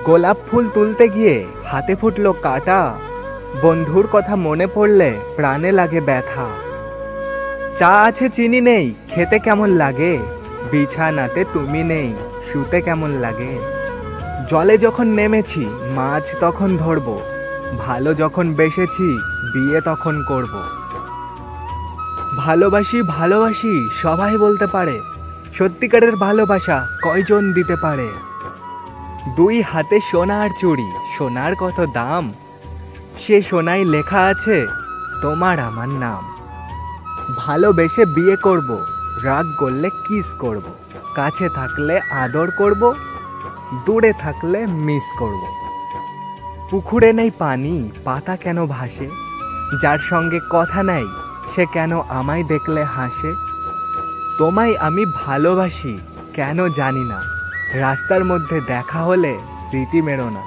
গোলাপ ফুল তুলতে গিয়ে হাতে ফুটলো কাটা, বন্ধুর কথা মনে পড়লে প্রাণে লাগে ব্যথা। চা আছে চিনি নেই, খেতে কেমন লাগে, বিছানাতে তুমি নেই, শুতে কেমন লাগে। জলে যখন নেমেছি মাছ তখন ধরবো, ভালো যখন বেসেছি বিয়ে তখন করব। ভালোবাসি ভালোবাসি সবাই বলতে পারে, সত্যিকারের ভালোবাসা কয়জন দিতে পারে। দুই হাতে সোনার চুড়ি, সোনার কত দাম, সে সোনায় লেখা আছে তোমার আমার নাম। ভালোবেসে বিয়ে করব, রাগ করলে কিস করব, কাছে থাকলে আদর করব, দূরে থাকলে মিস করব। পুকুরে নেই পানি, পাতা কেন ভাসে, যার সঙ্গে কথা নাই সে কেন আমায় দেখলে হাসে। তোমায় আমি ভালোবাসি কেন জানি না, রাস্তার মধ্যে দেখা হলে সিটি মেরো না।